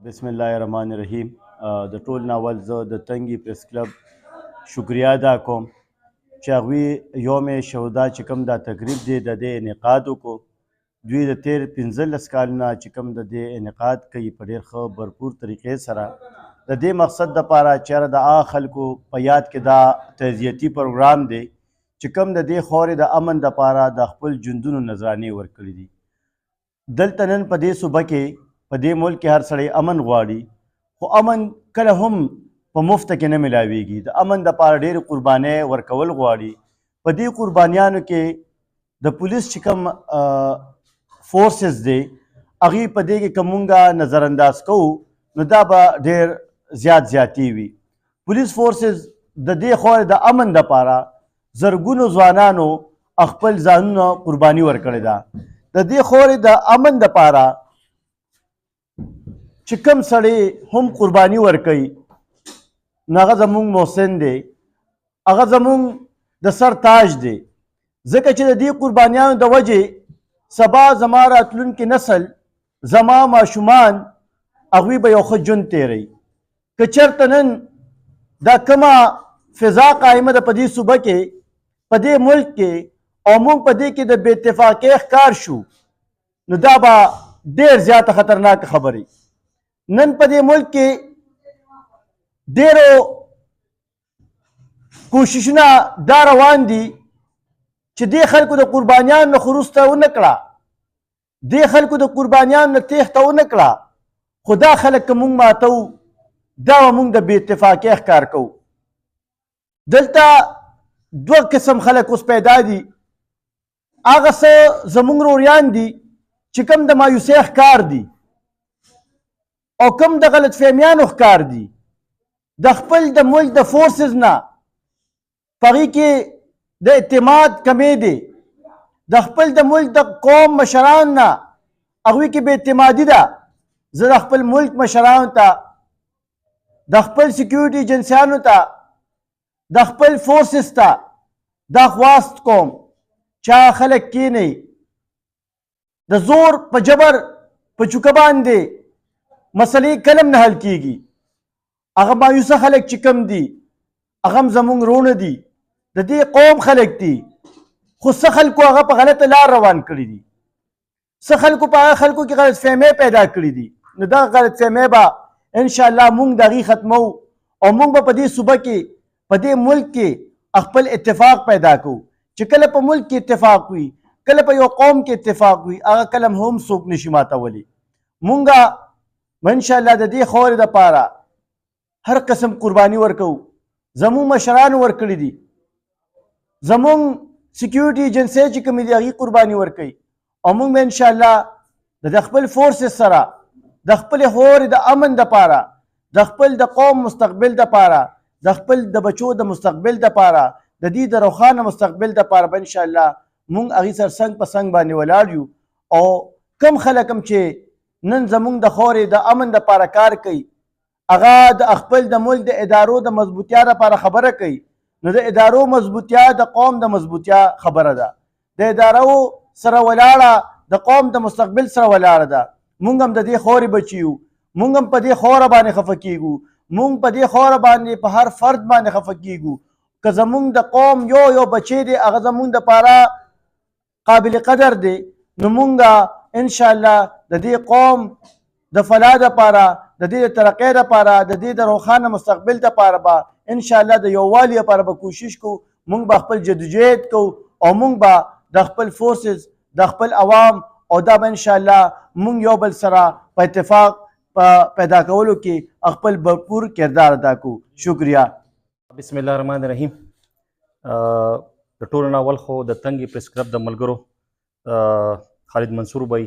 بسم الله الرحمن الرحیم. د ټول ناول زه د تنگي پریس کلب شکریا ادا کوم چې هغوی یوم شهدا چې کوم دا تقریب دی د دې انعقاد وکړو. دوی د تیر 15 کالونه چې کوم د دې انعقاد کوي په ډېر ښه بھرپور طریقې سره د دې مقصد دپاره چې د هغه خلکو په یاد کې دا تعزیتي پروګرام دی چې کوم د دې خاورې د امن دپاره د خپل ژوندونو نذرانې ورکړي دي. دلته نن په دې صوبه کې په دې ملک کې هر سړی امن غواړي، خو امن کله هم په مفته کې نه ملاویږي. د امن دپاره ډېرې قربانۍ ورکول غواړي. په دې قربانیانو کې د پولیس چې کوم فورسز دی هغې په دې کې که مونږ نظر انداز کوو نو دا به ډېر زیاتې وي. پولیس فورسز د دې خاورې د امن دپاره زرګونو ځوانانو خپل ځانونه قرباني ورکړې ده. د دې خاورې د امن دپاره چې کوم سړی هم قرباني ورکوي نو هغه زموږ محسن دی، هغه زموږ د سر تاج دی، ځکه چې د دې قربانیانو د وجې سبا زما راتلونکي نسل، زما ماشومان هغوی به یو ښه ژوند تیروي. که چېرته نن دا کومه فضا قایمه ده په دې صوبه کې، په دې ملک کې، او موږ په دې کې د بې اتفاقۍ ښکار شو نو دا به ډېر زیاته خطرناکه خبرې. نن په دې ملک کې ډېرو کوششونه دا روان دي چې دې خلکو د قربانیانو نه خو وروسته ونه کړه، دې خلکو د قربانیانو نه تېښته ونه کړه، خو دا خلک که موږ ماتو دا به موږ د بې اتفاقۍ ښکار کوو. دلته دوه قسم خلک اوس پیدا دي. هغه څه زموږ روریان دي چې کوم د مایوسۍ ښکار دي او کوم د غلط فهمیانو ښکار دي. د خپل د ملک د فورسز نه په هغې کې د اعتماد کمی دی. د خپل د ملک د قوم مشران نه هغوی کې بې اعتمادي ده. زه د خپل ملک مشرانو ته، د خپل سیکیورټي ایجنسیانو ته، د خپل فورسز ته دا خواست کوم چې هغه خلک کینئ، د زور په جبر په چوکه باندې مسلې کلم نه حل کیږي. هغه مایوسه خلک چې کم دي هغه هم زموږ رونه دي، د دې قوم خلک دي، خو څه خلکو هغه په غلطه لار روان کړي دي، څه خلکو په هغه خلکو کې غلط فهمۍ پیدا کړي دي. نو دغه غلط فهمۍ به انشاءالله موږ د هغې ختمو او موږ به په دې صوبه کې، په دې ملک کې خپل اتفاق پیدا کوو. چې کله په ملک کې اتفاق وي، کله په یو قوم کې اتفاق وي، هغه کله هم څوک نشي ماتولی. مونږ انشاءالله د دې خاورې دپاره هر قسم قرباني ورکوو. زموږ مشرانو ورکړي دي، زموږ سیکیورټي ایجنسۍ چې کومې دي هغې قرباني ورکوي، او موږ به انشاءالله د خپل فورسز سره د خپلې خاورې د امن دپاره، د خپل د قوم مستقبل دپاره، د خپل د بچو د مستقبل دپاره، د دې د روښانه مستقبل دپاره به انشاءالله موږ هغې سره څنګ په څنګ باندې ولاړ یو. او کم خلک هم چې نن زموږ د خاورې د امن دپاره کار کوي، هغه د خپل د ملک د ادارو د مضبوطیا دپاره خبره کوي، نو د ادارو مضبوطیا د قوم د مضبوطیا خبره ده. د ادارو سره ولاړه د قوم د مستقبل سره ولاړه ده. موږ هم د دې خاورې بچي یو، موږ هم په دې خاوره باندې خفه کیږو، موږ په دې خاوره باندې په هر فرد باندې خفه کیږو. که زموږ د قوم یو بچی دی هغه زموږ دپاره قابل قدر دی، نو مونږ انشاءالله د دې قوم د فلاح دپاره، د دې د ترقۍ دپاره، د دې د روښانه مستقبل دپاره به انشاءالله د یووالي دپاره به کوشش کوو. مونږ به خپل جدوجہد کوو او مونږ به د خپل فورسز، د خپل عوام، او دا به انشاءالله مونږ یو بل سره په اتفاق پیدا کولو کې خپل بھرپور کردار ادا کوو. شکریہ. بسم الله الرحمن الرحیم. د ټولو نه اول خو د تنگي پریس کلب د ملګرو خالد منصور بھائی،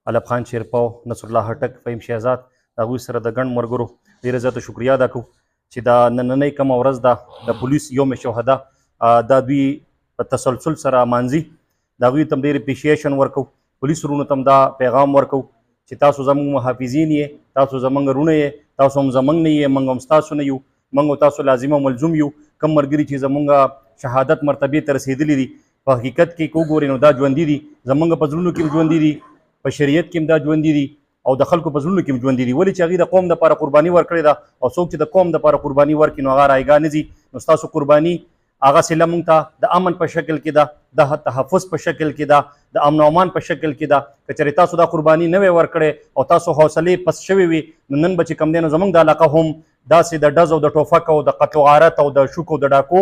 علب خان شیرپاو، نصر الله هټک، فهیم شهزاد، د هغوی سره د ګڼ ملګرو ډېره زیاته شکریا ادا کوو چې دا نننۍ کومه ورځ ده د پولیس یوم شهدا، دا دوی په تسلسل سره مانځي. د هغوی ته هم ډېر اپریشیشن ورکوو. پولیس ورونو ته هم دا پیغام ورکوو چې تاسو زموږ محافظین یې، تاسو زموږ رونه یې، تاسو هم زموږ نه یې، موږ هم ستاسو نه یو، موږ او تاسو لازم او ملزوم یو. کم ملګري چې زموږ شهادت مرتبې ته رسېدلي دي په حقیقت کې که وګورئ نو دا ژوندي دي، زموږ په زړونو کې هم ژوندي دي، په شریعت کې هم دا ژوندي دي، او د خلکو په زړونو کې هم ژوندي دي. ولې چې هغوی د قوم دپاره قرباني ورکړې ده او څوک چې د قوم دپاره قرباني ورکړي نو هغه رایګاه نه ځي. نو ستاسو قرباني هغه سله موږ ته د امن په شکل کې ده، د تحفظ په شکل کې ده، د امن او امان په شکل کې ده. که چېرې تاسو دا قرباني نه وی ورکړې او تاسو حوصلې پس شوي وي نو نن به چې کوم دی نو زموږ د علاقه هم داسې د ډز او د ټوفک او د قتل و غارت او د شوک او د ډاکو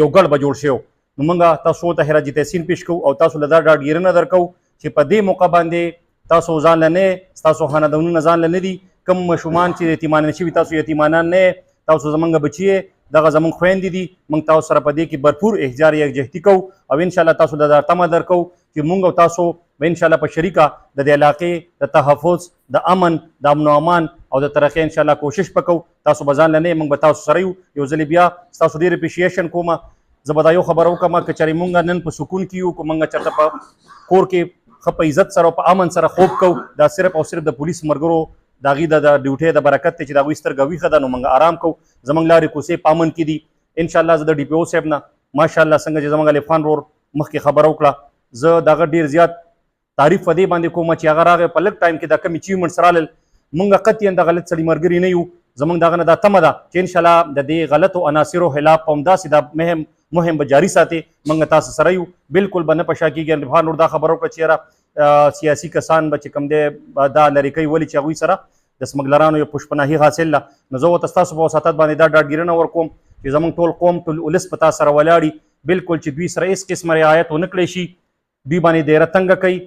یو ګډ به جوړ شوی. نو موږ تاسو ته خراج تحسین پیش کوو او تاسو له دا ډاډګیرنه درکوو چې په دې موقع باندې تاسو ځان له نه، ستاسو خاندانونه ځان له نه دي، کوم ماشومان چې یتیمانان شوي تاسو یتیمانان نه، تاسو زموږ بچي دغه زموږ خویندې دي. موږ تاسو سره په دې کې بھرپور احتیاط یکجهتي کوو او انشاءالله تاسو له دا تمه درکوو چې موږ او تاسو به انشاءالله په شریکه د دې علاقې د تحفظ، د امن، د امن و امان او د ترقۍ انشاءالله کوشش وکړو. تاسو به ځان له نه، موږ به تاسو سره یو. یو ځلې بیا ستاسو ډېر اپریشیشن کوم. زه به دا یو خبره وکړم که چېرې موږ نن په سکون کې یو، که موږ چېرته په کور کې ښه په عزت سره او په امن سره خوب کوو، دا صرف او صرف د پولیس ملګرو د هغوی د ډیوټۍ د برکت دی چې د هغوی سترګه ویښه ده نو موږ آرام کوو. زموږ لارې کوڅې په امن کې دي. انشاءالله زه د ډي پي او صاحب نه ماشاءالله څنګه چې زموږ الف خان ورور مخکې خبره وکړه، زه د هغه ډېر زیات تعریف په دې باندې کوم چې هغه راغی په لږ ټایم کې دا کوم اچیومنټس رالل. موږ قطعا د غلط سړي ملګري نه یو. زموږ د هغه نه دا تمه ده چې انشاءالله د دې غلطو عناصرو خلاف په همداسې دا مهم به جاري ساتي. موږ تاسو سره یو، بالکل به نه په شا کېږي. الف خان ورور دا خبره وکړه چې یاره سیاسي کسان به چې کوم دی دا لرې کوي، ولې چې هغوی سره د سمګلرانو یو پشپناهي حاصل ده. نو زه ورته ستاسو په وساطت باندې دا ډاډګیرنه ورکوم چې زموږ ټول قوم، ټول ولس په تا سره ولاړي، بالکل چې دوی سره هېڅ قسمه رعایت ونه کړی شي، دوی باندې دایره تنګه کوي.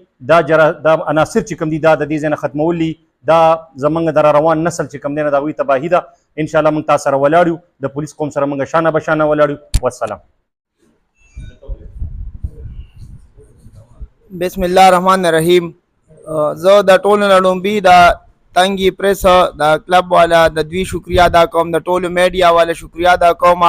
دا عناصر چې کوم دي دا د دې ځای نه ختمول دي. دا زموږ د روان نسل چې کوم دی نه د هغوی تباهي ده. انشاءالله موږ تا سره ولاړ یو، د پولیس قوم سره موږ شانه بشانه ولاړ یو. والسلام. بسم الله الرحمن الرحیم. زه د ټولو نه لومبي د تنګي پریس د کلب والا د دوی شکریا ادا کوم، د ټولو میډیا والا شکریا ادا کوم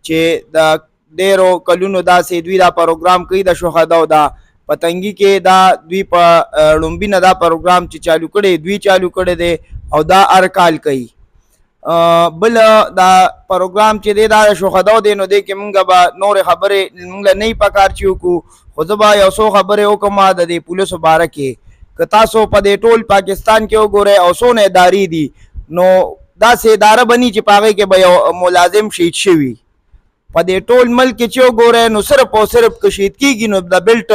چې د ډیرو کلونو داسې دوی دا پروګرام کوي د شهداو دا په تنګي کې دا دوی په لومبي نه دا پروګرام چې چالو کړی دوی چالو کړی دی او دا هر کال کوي. بل دا پروګرام چې دی دا شهداو دی نو دی کې مونږ به نورې خبرې مونږ له نه پکار چې وکړو، خو زه به یو څو خبرې وکړم د دې پولیسو باره کې. که تاسو په دې ټول پاکستان کې وګورئ او څونه ادارې دي نو داسې اداره بني چې په هغې کې به یو ملازم شهید شوي. په دې ټول ملک کې چې وګورئ نو صرف او صرف که شهید کېږي نو د بلټ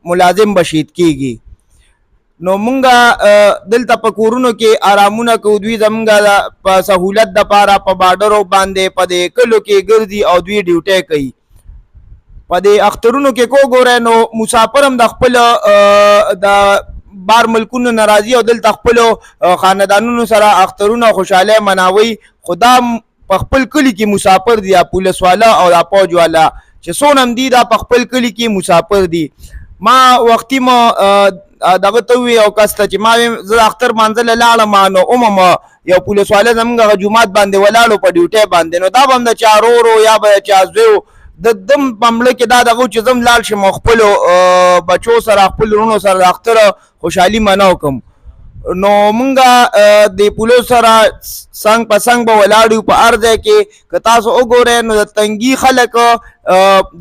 ملازم به شهید کېږي. نو مونږ دلته په کورونو کې آرامونه کوو، دوی زمونږ په سهولت دپاره په بارډرو باندې په دې کلو کې ګرځي او دوی ډیوټۍ کوي. په دې اخترونو کې کو ګورئ نو مسافر هم د خپل د بار ملکونو ناراضي او دلته خپلو خاندانونو سره اخترونه خوشحالۍ مناوي. خو دا په خپل کلي کې مسافر دي، پولیس والا او دا فوج والا چې څونه هم دي دا په خپل کلي کې مسافر دي. ما وختي ما دغه ته ووي او کس ته چې ما زه اختر مانځله لاړم نو اومم یو پولیس والا زمونږ هغه جومات باندې ولاړو په ډیوټۍ باندې، نو دا به هم د چا ورور یا به چا زوی د دم په مړه کې دا دغه چې زم لاړ شم خپلو بچو سره خپل وروڼو سره د اختر خوشحالي مناو کوم. نو مونږ د پولیسو سره څنګ په څنګ به ولاړ یو په هر ځای کې. که تاسو وګورئ نو د تنګي خلک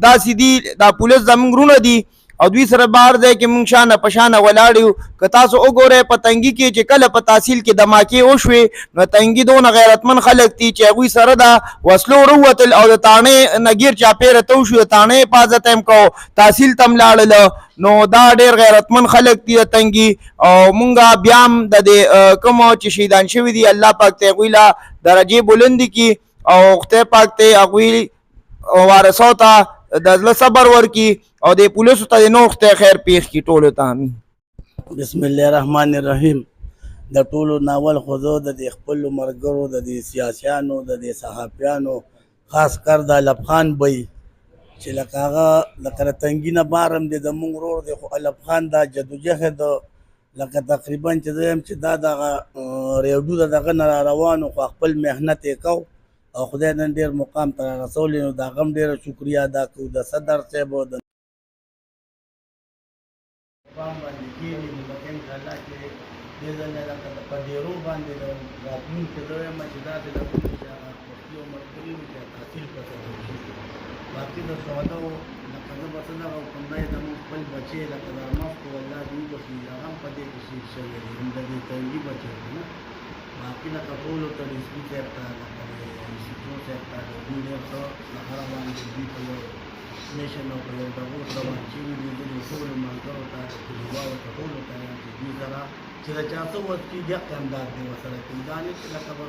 داسې دي، دا پولیس زمونږ وروڼه دي او دوی سره به هر ځای کې مونږ شانه په شانه ولاړ یو. که تاسو وګورئ په تنګي کې چې کله په تحصیل کې دماکې وشوې نو تنګي دونه غیرتمند خلک دي چې هغوی سره د وسلو وروتل او د تاڼې نه ګیر چاپېره تو شو، د تاڼې حفاظت هم کو، تحصیل ته هم لاړله. نو دا ډېر غیرتمند خلک دي د تنګي. او مونږ بیا هم د دې کومو چې شهیدان شوي دي الله پاک ته هغوی له درجې بلندې کړي او خدای پاک ته هغوی وارثو ته د زړه صبر ورکړي او د پولیسو ته د نور خدای خیر پېښ کړي ټولو ته. امین. بسم الله الرحمن الرحیم. د ټولو ناول خو زه د دې خپلو ملګرو د دې سیاسیانو د دې صحافیانو خاص کر د الف خان بی چې لکه هغه لکه د تنګي نه بار هم دی زمونږ ورور دی، خو الف خان دا جدوجهد لکه تقریبا چې زه یم چې دا دغه ریډو د دغه نه را روانو خو خپل محنت یې کو او خدای نن ډېر مقام ته رارسولی. نو د هغه هم ډېره شکریه ادا کوو د صدر صاحب او د پام باندې کېږي نو لکه انشاءالله چې دې ځل نه لکه په ډیرو باندې د راتلونکي زه وایم چې داسې لګونه چې هغه وختي عمر کړي وي چې تحصیل پسې وشي. باقي د سوداو لکه زه به څه دغه کوم دی زموږ خپل بچی لکه د مفکو والله دوی بخي هغه هم په دې کې شهید شوي دي، هم د دې تنګي بچی دي نه. باقي لکه ټولو ته ډسپي صاحب ته لکه د انسټیټیوټ صاحب ته د دوی ډېر ښه د هره باندې دوی په یو میشن او په یو ډغور روان شوي دي. زه د ټولو ملګرو ته د کلیوالو ته ټولو ته یم چې دوی سره چې د چا څه وس کېږي دقه انداز دی ورسره کوي. دا نه چې لکه به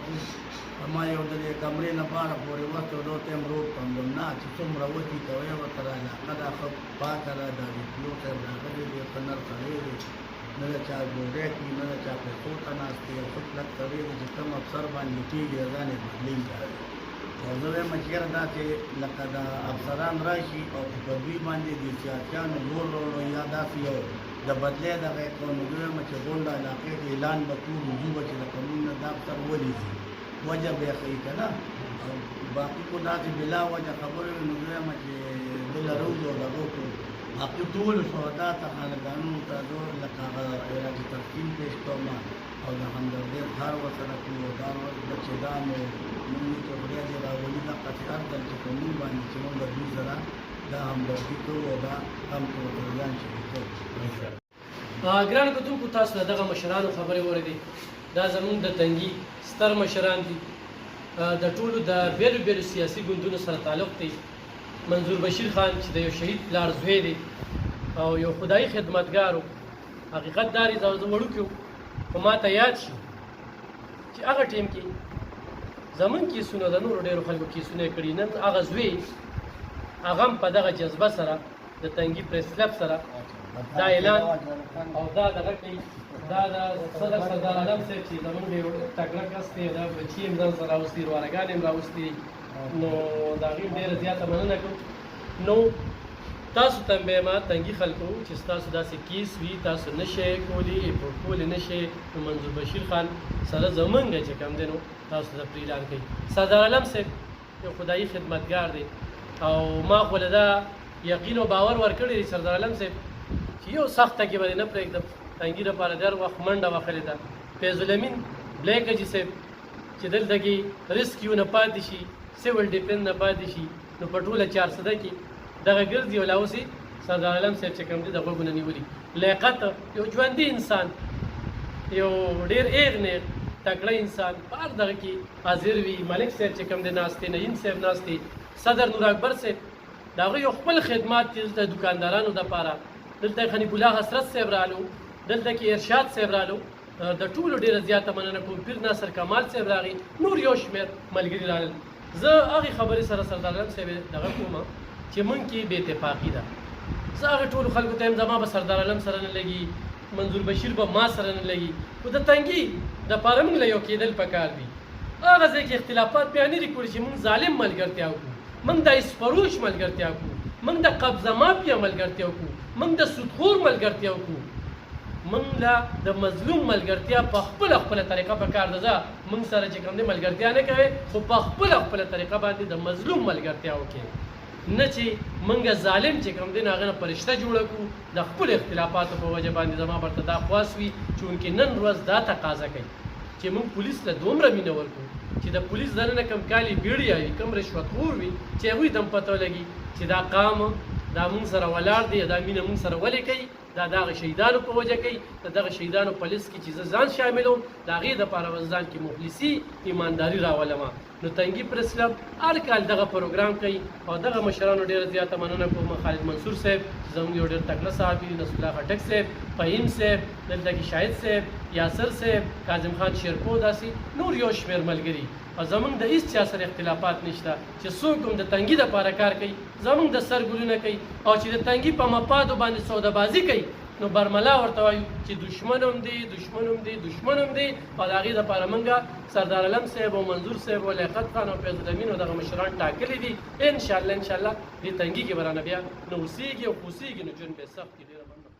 ما یو د دې کمرې نه باره پورې وس او دو ته یم روډ کړم نه چې څومره وسي کوی ورته را علاقه دا ښه پاکه ده. دا ویډیو صاحب راغلی دی ښه نر سړی دی، نه د چا ډوډۍ کوي نه د چا پیسو ته ناست دی. یو ښه کلک سړی دی چې کوم افسر باندې کېږي ځان یې بدلوي دا دی. او زه وایم چې یاره داسې لکه د افسران راشي او په دوی باندې د سیاسیانو زور راوړو یا داسې یو د بدلې دغه یې کوو، نو زه وایم چې غونډه علاقې ته اعلان به کړو رجوع به چې لکه موږ نه دا افسر ولې ځي وجه به یې ښیي که نه. او باقي خو داسې بلا وجه خبرې وي نو زه وایم چې ده لروځو او دغو کړو. باقي ټولو شهدا ته خانقانونو ته زه لکه هغه علاج تقسیم پېښ کوم او د همدردۍ اظهار ورسره کوو. او دا چې دا نو موږ چې خدای دې راولي دقسې هر ځل چې په موږ باندې چې موږ د دوی سره دا همدردي کوو او دا هم چې ورته ځان شریک کوو. ګرانو کتونکو تاسو دغه مشرانو خبرې واورېدې. دا زموږ د تنګي ستر مشران دي، د ټولو د بیلو بیلو سیاسي ګوندونو سره تعلق دی. منظور بشیر خان چې د یو شهید پلار زوی دی او یو خدایي خدمتګار و. حقیقت دا دی زه وړوکی و خو ما ته یاد شي چې هغه ټیم کې زمونږ کیسونه د نورو ډېرو خلکو کیسونه یې کړي. نن هغه زوی هغه هم په دغه جذبه سره د تنګي پریس کلب سره دا اعلان او دا دغه کوي. دا د صدر سردار عالم صاحب چې زمونږ ډېر تکړه کس دی، دا بچي یې هم ځان سره راوستي، روارګان یې هم راوستي، نو د هغې هم ډېره زیاته مننه کوو. نو تاسو ته هم وایم تنګي خلکو چې ستاسو داسې کیس وي تاسو نه شئ کولی کولی نه شئ، نو منظور بشیر خان سره زمونږ چې کوم دی نو تاسو ته پرې اعلان کوي. سردار عالم صاحب یو خدایي خدمتګار دی او ما خو له دا یقین او باور ورکړی دی سردار عالم صاحب چې یو سخته کې به نه پرېږدم. تنګي لپاره د هر وخت منډه وهلې ده. فیض الامین بلیک حاجي صاحب چې دلته کې ریسکیو نه پاتې شي، سیول ډیفینس نه پاتې شي، نو په ټوله 400 کې دغه ګرځي او لا اوسې سردار عالم صاحب چې کوم دی د غوږونه نیولي. لیاقت یو ژوندي انسان، یو ډېر ایغ نیغ تکړه انسان په هر دغه کې حاضر وي. ملک صاحب چې کوم دی ناست دی، نعیم صاحب ناست دی، صدر نور اکبر صاحب د هغه یو خپل خدمات دي د دکاندارانو دپاره. دلته حنیف الله حسرت صاحب رالو، دلته کې ارشاد صاحب رالو، د ټولو ډېره زیاته مننه کوم. پیر ناصر کمال صاحب راغی، نور یو شمېر ملګري رالل. زه هغې خبرې سره سردار عالم صاحب دغه کوم چې موږ کې بې اتفاقي ده. زه هغې ټولو خلکو ته یم زما به سردار عالم سره نه لګي، منظور بشیر به ما سره نه لګي، خو د تنګي دپاره موږ له یو کېدل پکار دي. هغه ځای کې اختلافات بیا نه دي کړي چې موږ ظالم ملګرتیا وکړو، موږ د اسفروش ملګرتیا وکړو، موږ د قبضه مافیا ملګرتیا وکړو، موږ د سودخور ملګرتیا وکړو. موږ له د مظلوم ملګرتیا په خپله طریقه پکار ده. موږ سره چې کوم دی ملګرتیا نه کوې خو په خپله طریقه باندې د مظلوم ملګرتیا وکړې، نه چې موږ ظالم چې کوم دی نو هغه نه فرشته جوړه کړو. د خپلو اختلافاتو په وجه باندې زما برته دا خواست وي چونکې نن ورځ دا تقاضا کوي چې موږ پولیس له دومره مینه ورکړو چې د پولیس دننه کم کالي بیړیا وي، کم رشوتخور وي چې هغوی ته هم پته ولګي چې دا قام دا موږ سره ولاړ دی، دا مینه موږ سره ولې کوي، دا دغه شهیدانو په وجه کوي. د دغه شهیدانو په لیست کې چې زه ځان شاملوم د هغې دپاره به ځان کې مخلصي ایمانداري راولمه. نو تنګي پریس کلب هر کال دغه پروګرام کوي او دغه مشرانو ډېره زیاته مننه کوم. خالد منصور صاحب زموږ یو ډېر تکړه صحافي، نصر الله خټک صاحب، فهیم صاحب، دلته کې شاهد صاحب، یاسر صاحب، کاظم خان شیرپو، داسې نور یو شمېر ملګري. او زمونږ د هېڅ چا سره اختلافات نشته چې څوک هم د تنګي دپاره کار کوي زمونږ د سر ګلونه کوي، او چې د تنګي په مفادو باندې سودابازي کوي نو برملا ورته وایو چې دشمن هم دی، دشمن هم دی، دشمن هم دی. او د هغې دپاره موږ سردار عالم صاحب او منظور صاحب او لیاقت خان او فیض الامین او دغه مشران ټاکلي دي. انشاءالله دې تنګي کې به رانه بیا نه اوسېږي او خو اوسېږي نو ژوند به یې سخت وي. ډېره مننه.